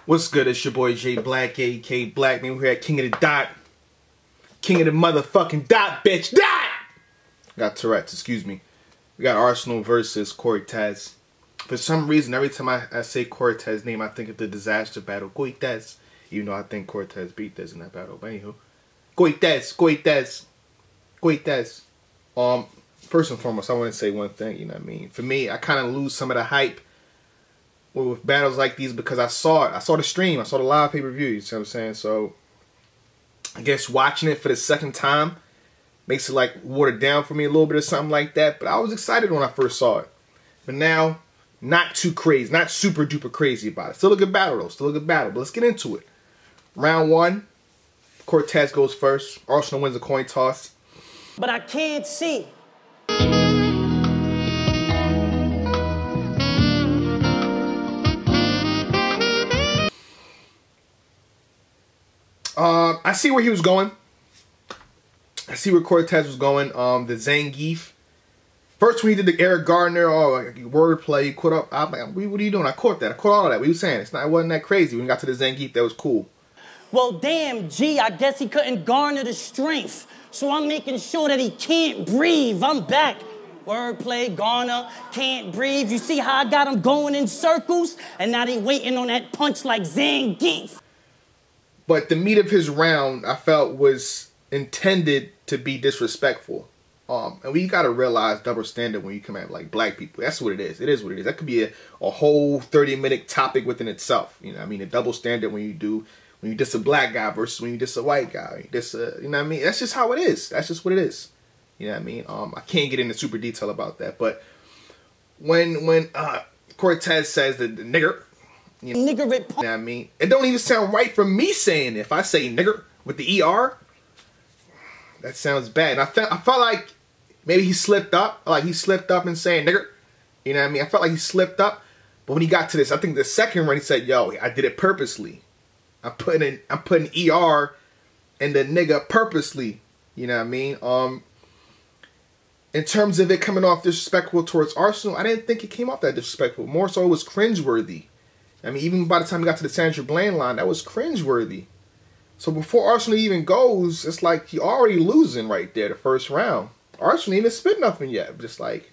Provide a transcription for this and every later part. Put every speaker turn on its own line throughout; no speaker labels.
What's good? It's your boy J Black, A.K. Black. Man, we're here at King of the Dot. King of the motherfucking dot, bitch. Dot! Got Tourette's, excuse me. We got Arsonal versus Cortez. For some reason, every time I say Cortez's name, I think of the disaster battle. Cortez. Even though I think Cortez beat this in that battle. But anywho. Cortez. First and foremost, I want to say one thing, you know what I mean? For me, I kind of lose some of the hype with battles like these because I saw it. I saw the stream. I saw the live pay-per-view. You see what I'm saying? So, I guess watching it for the second time makes it like watered down for me a little bit or something like that. But I was excited when I first saw it. But now, not too crazy. Not super duper crazy about it. Still a good battle though. Still a good battle. But let's get into it. Round one. Cortez goes first. Arsonal wins the coin toss.
But I can't see.
I see where he was going. I see where Cortez was going. The Zangief. First when he did the Eric Gardner, wordplay, he caught up. I'm like, what are you doing? I caught that. I caught all of that. What are you saying? It wasn't that crazy. When we got to the Zangief, that was cool.
Well, damn, G, I guess he couldn't garner the strength. So I'm making sure that he can't breathe. I'm back. Wordplay, Garner, can't breathe. You see how I got him going in circles? And now they waiting on that punch like Zangief.
But the meat of his round, I felt, was intended to be disrespectful. And we got to realize double standard when you come at like black people. That's what it is. It is what it is. That could be a whole 30-minute topic within itself. You know what I mean? A double standard when you diss a black guy versus when you diss a white guy. You know what I mean? That's just how it is. That's just what it is. You know what I mean? I can't get into super detail about that. But when Cortez says the nigger, you know what I mean? It don't even sound right for me saying it. If I say nigger with the ER, that sounds bad. And I felt like maybe he slipped up. Like he slipped up in saying nigger. You know what I mean? I felt like he slipped up. But when he got to this, I think the second run, he said, yo, I did it purposely. I'm putting ER and the nigga purposely. You know what I mean? In terms of it coming off disrespectful towards Arsonal, I didn't think it came off that disrespectful. More so, it was cringeworthy. I mean, even by the time we got to the Sandra Bland line, that was cringeworthy. So before Arsonal even goes, it's like he already losing right there the first round. Arsonal didn't even spit nothing yet. Just like,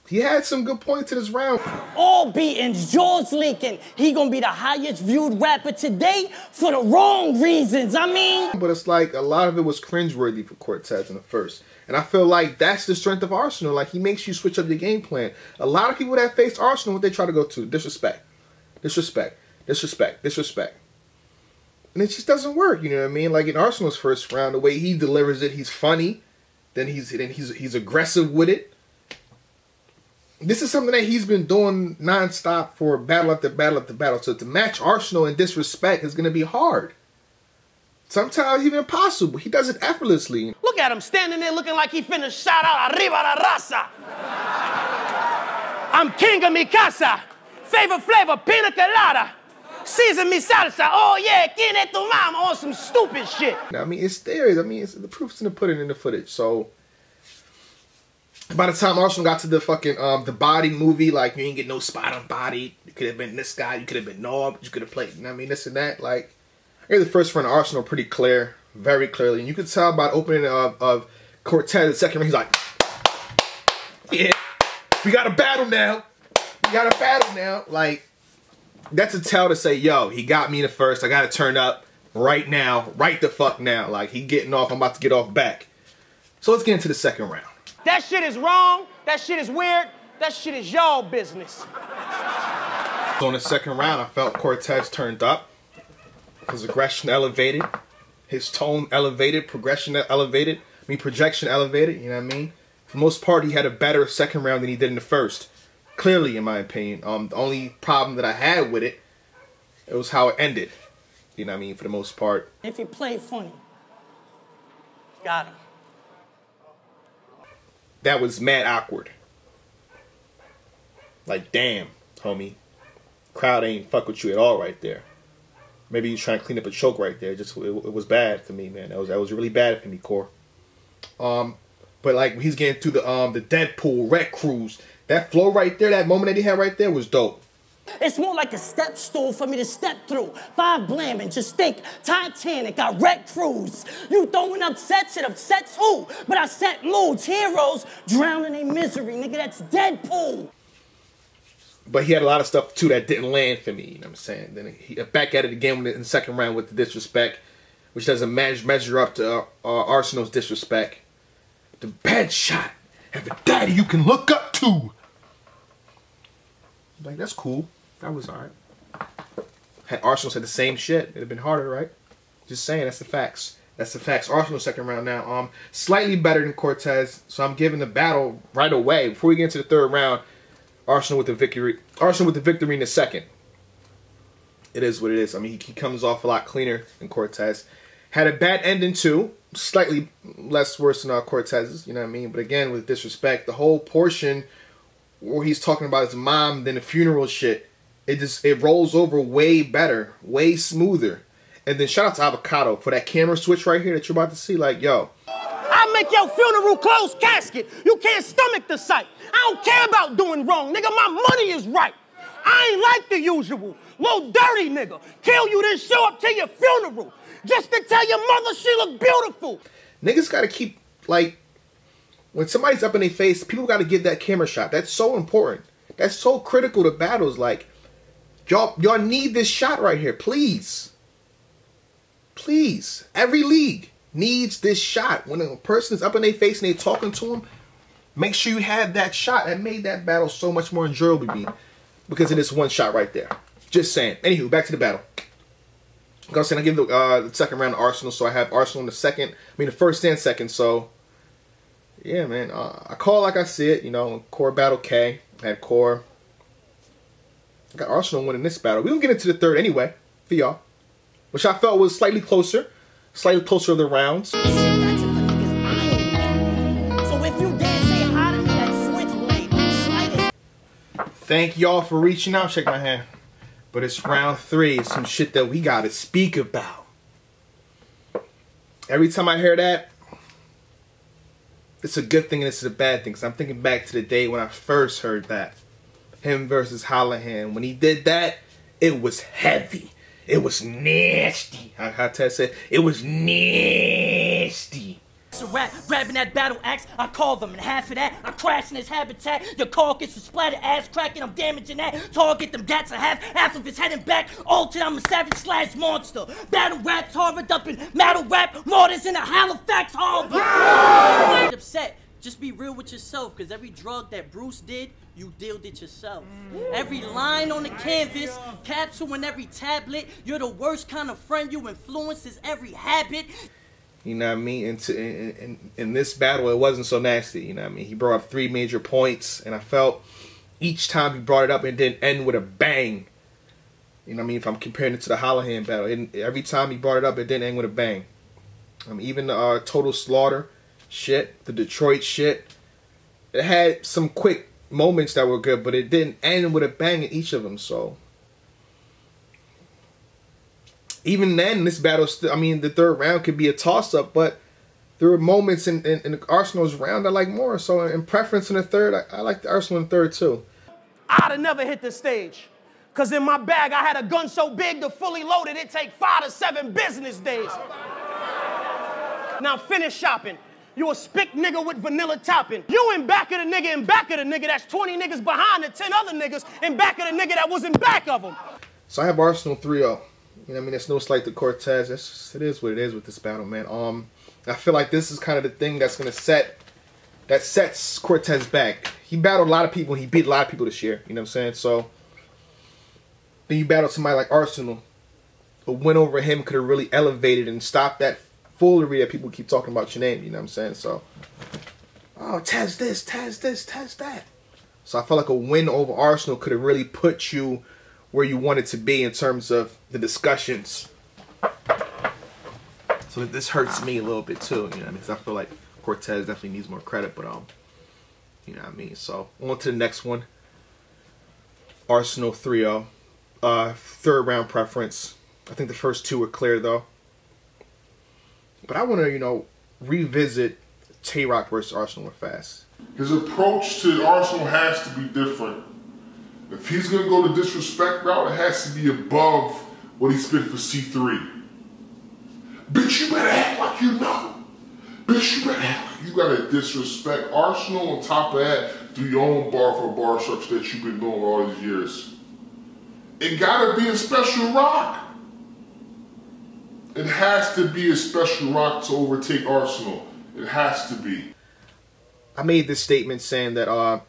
he had some good points in this round.
All beatings, jaws leaking. He gonna be the highest viewed rapper today for the wrong reasons, I mean.
But it's like a lot of it was cringeworthy for Cortez in the first. And I feel like that's the strength of Arsonal. Like, he makes you switch up your game plan. A lot of people that face Arsonal, what they try to go to? Disrespect. Disrespect. Disrespect. Disrespect. And it just doesn't work, you know what I mean? Like in Arsonal's first round, the way he delivers it, he's funny. Then he's aggressive with it. This is something that he's been doing nonstop for battle after battle after battle. So to match Arsonal in disrespect is going to be hard. Sometimes even impossible. He does it effortlessly.
Look at him standing there looking like he finna shout out Arriba la Raza. I'm king of mi casa. Favor flavor, pina colada. Season mi salsa. Oh yeah, quien es tu mama on some stupid shit.
Now, I mean, it's there. I mean, the proof's in the pudding in the footage. So by the time Arsonal got to the fucking the body movie, like you ain't get no spot on body. You could have been this guy. You could have been Norm. You could have played. You know what I mean? This and that. Like, I gave the first round of Arsonal pretty clear, very clearly, and you could tell by the opening of Cortez. The second round, he's like, yeah, we got a battle now. We got a battle now. Like, that's a tell to say, yo, he got me in the first. I got to turn up right now. Right the fuck now. Like, he getting off. I'm about to get off back. So let's get into the second round.
That shit is wrong. That shit is weird. That shit is y'all business.
So in the second round, I felt Cortez turned up. His aggression elevated. His tone elevated. Projection elevated. You know what I mean? For the most part, he had a better second round than he did in the first. Clearly, in my opinion. The only problem that I had with it was how it ended. You know what I mean? For the most part.
If you play funny, got him.
That was mad awkward. Like, damn, homie. Crowd ain't fuck with you at all right there. Maybe you're trying to clean up a choke right there. Just it was bad for me, man. That was really bad for me, Core. But like he's getting through the Deadpool Red Cruise. That flow right there, that moment that he had right there was dope.
It's more like a step stool for me to step through. 5 blamming, just think, Titanic, I wreck crews. You throwing upsets, it upsets who? But I set moods, heroes drowning in misery, nigga, that's Deadpool.
But he had a lot of stuff, too, that didn't land for me, you know what I'm saying? Then he back at it again in the second round with the disrespect, which doesn't measure up to Arsonal's disrespect. The bad shot. Have a daddy you can look up to. Like, that's cool. That was alright. Had Arsonal said the same shit, it'd have been harder, right? Just saying, that's the facts. That's the facts. Arsonal second round now. Slightly better than Cortez, so I'm giving the battle right away. Before we get into the third round, Arsonal with the victory. Arsonal with the victory in the second. It is what it is. I mean, he comes off a lot cleaner than Cortez. Had a bad ending too. Slightly less worse than Cortez's, you know what I mean? But again, with disrespect, the whole portion where he's talking about his mom, then the funeral shit, it rolls over way better, way smoother. And then shout out to Avocado for that camera switch right here that you're about to see. Like, yo.
I make your funeral closed casket. You can't stomach the sight. I don't care about doing wrong, nigga. My money is right. I ain't like the usual. Little dirty nigga. Kill you, then show up to your funeral. Just to tell your mother she look beautiful.
Niggas gotta keep, like, when somebody's up in their face, people gotta get that camera shot. That's so important. That's so critical to battles. Like, y'all need this shot right here. Please. Please. Every league needs this shot. When a person is up in their face and they talking to them, make sure you have that shot. That made that battle so much more enjoyable to me because of this one shot right there. Just saying. Anywho, back to the battle. Like I was saying, I give the second round to Arsonal, so I have Arsonal in the first and second, so yeah, man. I call like I see it, you know, Core battle K. I had Core. I got Arsonal winning this battle. We don't get into the third anyway, for y'all. Which I felt was slightly closer of the rounds.
So if you dare say hi to me, that switchblade,
thank y'all for reaching out. Shake my hand. But it's round 3. Some shit that we gotta speak about. Every time I hear that, it's a good thing and it's a bad thing. Because I'm thinking back to the day when I first heard that. Him versus Hallahan. When he did that, it was heavy. It was nasty. How Ted said, it was nasty.
So grabbing that battle axe, I call them, and half of that, I crash in his habitat. Your carcass is splattered, ass cracking, I'm damaging that. Target them gats, I have half of his head and back. Altered, I'm a savage slash monster. Battle rap, target up in metal rap, mortars in a Halifax harbor. Upset. Just be real with yourself, because every drug that Bruce did, you dealt it yourself. Every line on the canvas, capsule in every tablet, you're the worst kind of friend, you influences every habit.
You know what I mean? In this battle, it wasn't so nasty. You know what I mean? He brought up 3 major points, and I felt each time he brought it up, it didn't end with a bang. You know what I mean? If I'm comparing it to the Hallahan battle, every time he brought it up, it didn't end with a bang. I mean, even the Total Slaughter shit, the Detroit shit, it had some quick moments that were good, but it didn't end with a bang in each of them. So even then, this battle, I mean, the third round could be a toss-up, but there were moments in Arsonal's round I like more. So in preference in the third, I like the Arsonal in the third too.
I'd have never hit the stage, because in my bag I had a gun so big to fully loaded it take 5 to 7 business days. Now finish shopping. You a spick nigga with vanilla topping. You in back of the nigga, that's 20 niggas behind the 10 other niggas in back of the nigga that was in back of them.
So I have Arsonal 3-0. You know what I mean? It's no slight to Cortez. It is what it is with this battle, man. I feel like this is kind of the thing that's gonna sets Cortez back. He battled a lot of people and he beat a lot of people this year. You know what I'm saying? So then you battle somebody like Arsonal. A win over him could have really elevated and stopped that foolery that people keep talking about your name, you know what I'm saying? So, oh, Taz this, Taz this, Taz that. So I felt like a win over Arsonal could have really put you where you wanted to be in terms of the discussions. So this hurts me a little bit too, you know what I mean? Because I feel like Cortez definitely needs more credit, but you know what I mean? So on to the next one. Arsonal 3-0. Third round preference. I think the first 2 were clear though. But I want to, you know, revisit Tay-Rock versus Arsonal fast.
His approach to Arsonal has to be different. If he's gonna go the disrespect route, it has to be above what he spit for C3. Bitch, you better act like you know. Bitch, you better act like you gotta disrespect Arsonal on top of that through your own bar for bar structure that you've been doing all these years. It gotta be a special rock. It has to be a special rock to overtake Arsonal. It has to be.
I made this statement saying that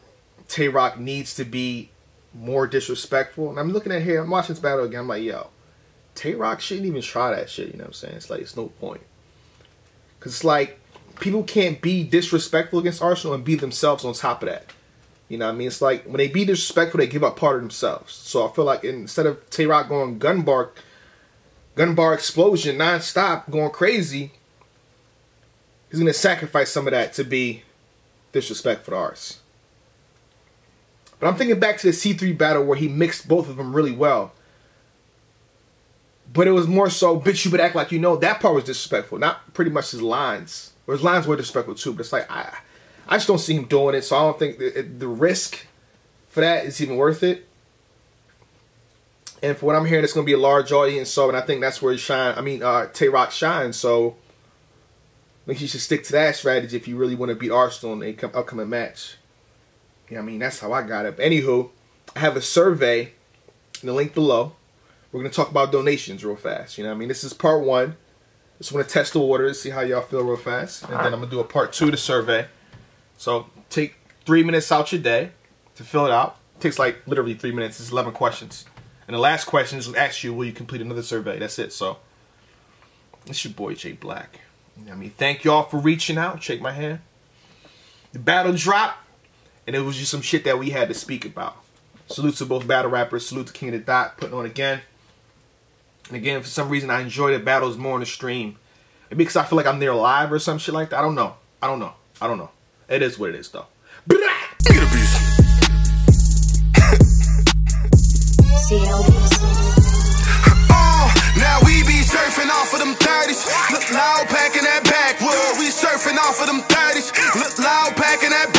Tay-Rock needs to be more disrespectful. And I'm looking at here, I'm watching this battle again, I'm like, yo, Tay-Rock shouldn't even try that shit, you know what I'm saying? It's like, it's no point. Because it's like, people can't be disrespectful against Arsonal and be themselves on top of that. You know what I mean? It's like, when they be disrespectful, they give up part of themselves. So I feel like instead of Tay-Rock going gun bar explosion, non-stop, going crazy, he's going to sacrifice some of that to be disrespectful to Ars. But I'm thinking back to the C3 battle where he mixed both of them really well. But it was more so, bitch, you better act like you know. That part was disrespectful. Not pretty much his lines. Or his lines were disrespectful too. But it's like, I just don't see him doing it. So I don't think the risk for that is even worth it. And for what I'm hearing, it's going to be a large audience. So, and I think that's where he shine. I mean, Tay-Rock shines. So I think you should stick to that strategy if you really want to beat Arsonal in the upcoming match. Yeah, I mean, that's how I got it. But anywho, I have a survey in the link below. We're going to talk about donations real fast. You know what I mean? This is part 1. Just want to test the waters, see how y'all feel real fast. And then I'm going to do a part 2 of the survey. So take 3 minutes out your day to fill it out. It takes like literally 3 minutes. It's 11 questions. And the last question is ask you, will you complete another survey? That's it. So it's your boy, Jay Black. You know what I mean? Thank y'all for reaching out. Shake my hand. The battle dropped. And it was just some shit that we had to speak about. Salute to both battle rappers. Salute to King of the Dot putting on again. And again, for some reason, I enjoy the battles more on the stream. Maybe because I feel like I'm there live or some shit like that. I don't know. I don't know. I don't know. It is what it is, though.
Now we be surfing off of them 30s. Look loud, packing that backwood. We surfing off of them 30s.